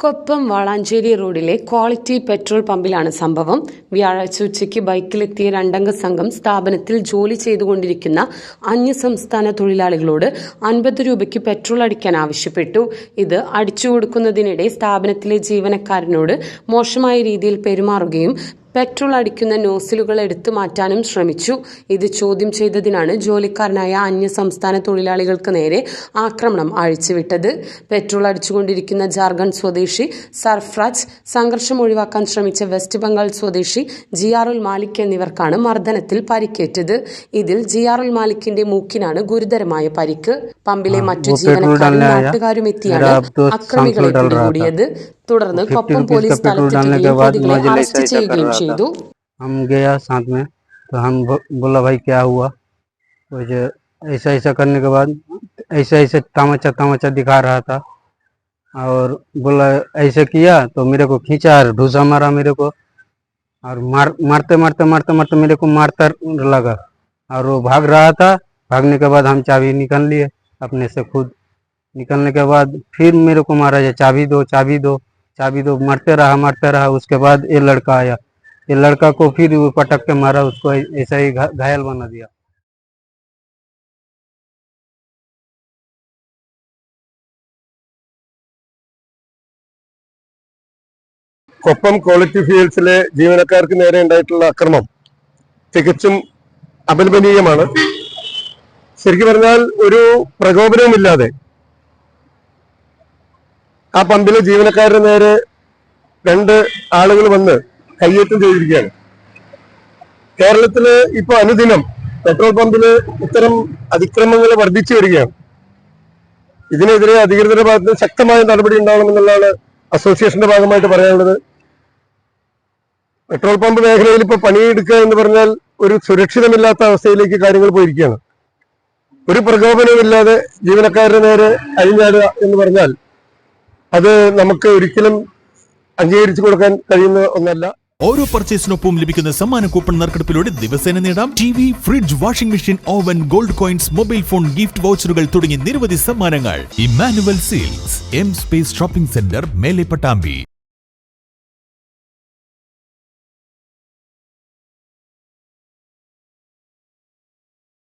കൊപ്പം വളാഞ്ചേരി റോഡിലെ quality petrol പമ്പിലാണ് സംഭവം. വ്യാഴാഴ്ച ഉച്ചയ്ക്ക് ബൈക്കിലെത്തിയ രണ്ടംഗ സംഘം സ്ഥാപനത്തിൽ ജോലി ചെയ്തുകൊണ്ടിരിക്കുന്ന അന്യസംസ്ഥാന തൊഴിലാളികളോട് 50 രൂപയ്ക്ക് പെട്രോൾ അടിക്കാൻ ആവശ്യപ്പെട്ടു. ഇത് അടിച്ചുകൊടുക്കുന്നതിനിടെ സ്ഥാപനത്തിലെ ജീവനക്കാരനോട് മോശമായ രീതിയിൽ പെരുമാറുകയും പെട്രോൾ അടിക്കുന്ന നോസിലുകൾ എടുത്തു മാറ്റാനും ശ്രമിച്ചു. ഇത് ചോദ്യം ചെയ്തതിനാണ് ജോലിക്കാരനായ അന്യസംസ്ഥാന തൊഴിലാളികൾക്ക് നേരെ ആക്രമണം അഴിച്ചുവിട്ടത്. പെട്രോൾ അടിച്ചുകൊണ്ടിരിക്കുന്ന ജാർഖണ്ഡ് സ്വദേശി സർഫ്രാജ്, സംഘർഷം ഒഴിവാക്കാൻ ശ്രമിച്ച വെസ്റ്റ് ബംഗാൾ സ്വദേശി ജിയാറുൽ മാലിക് എന്നിവർക്കാണ് മർദ്ദനത്തിൽ പരിക്കേറ്റത്. ഇതിൽ ജിയാറുൽ മാലിക്കിന്റെ മൂക്കിനാണ് ഗുരുതരമായ പരിക്ക്. പമ്പിലെ മറ്റു ജീവനക്കാരും നാട്ടുകാരും എത്തിയാണ് അക്രമികളെ പിടികൂടിയത്. തുടർന്ന് കൊപ്പം പോലീസ് സ്ഥലത്തെത്തുകയും പ്രതികളെ അറസ്റ്റ് ചെയ്യുകയും ചെയ്തു. हम गया साथ में तो हम बोला भाई क्या हुआ, ऐसा ऐसा करने के बाद ऐसे तमाचा दिखा रहा था और बोला ऐसे किया तो मेरे को खींचा, ढूसा मारा मेरे को और मारते मेरे को मारता लगा और वो भाग रहा था। भागने के बाद हम चाबी निकाल लिए अपने से खुद। निकलने के बाद फिर मेरे को मारा, चाबी दो मारते रहा। उसके बाद ये लड़का आया, ये लड़का को फिर पटक के मारा, उसको ऐसा ही घायल बना दिया। കൊപ്പം ക്വാളിറ്റി ഫീൽഡ്സിലെ ജീവനക്കാർക്ക് നേരെ ഉണ്ടായിട്ടുള്ള അക്രമം തികച്ചും അപലപനീയമാണ്. ശരിക്കും പറഞ്ഞാൽ ഒരു പ്രകോപനവുമില്ലാതെ ആ പമ്പിലെ ജീവനക്കാരുടെ നേരെ രണ്ട് ആളുകൾ വന്ന് കയ്യേറ്റം ചെയ്തിരിക്കുകയാണ്. കേരളത്തില് ഇപ്പൊ അനുദിനം പെട്രോൾ പമ്പില് ഇത്തരം അതിക്രമങ്ങൾ വർദ്ധിച്ചു വരികയാണ്. ഇതിനെതിരെ അധികൃതരുടെ ഭാഗത്ത് ശക്തമായ നടപടി ഉണ്ടാവണമെന്നുള്ളതാണ് അസോസിയേഷന്റെ ഭാഗമായിട്ട് പറയാനുള്ളത്. പെട്രോൾ പമ്പ് മേഖലയിൽ ഇപ്പൊ പണിയെടുക്കുക എന്ന് പറഞ്ഞാൽ ഒരു സുരക്ഷിതമില്ലാത്ത അവസ്ഥയിലേക്ക് കാര്യങ്ങൾ പോയിരിക്കുകയാണ്. ഒരു പ്രകോപനവുമില്ലാതെ ജീവനക്കാരുടെ നേരെ അഴിഞ്ഞാടുക എന്ന് പറഞ്ഞാൽ അത് നമുക്ക് ഒരിക്കലും അംഗീകരിച്ചു കൊടുക്കാൻ കഴിയുന്ന ഒന്നല്ല. ഓരോ പർച്ചേസിനൊപ്പം ലഭിക്കുന്ന സമ്മാന കൂപ്പൺ നറുക്കെടുപ്പിലൂടെ ദിവസേന നേടാം TV, fridge, washing machine, oven, gold coins, mobile phone, gift വൗച്ചറുകൾ തുടങ്ങി നിരവധി സമ്മാനങ്ങൾ. Immanuel Silks, M Space shopping centre, Mele Pattambi.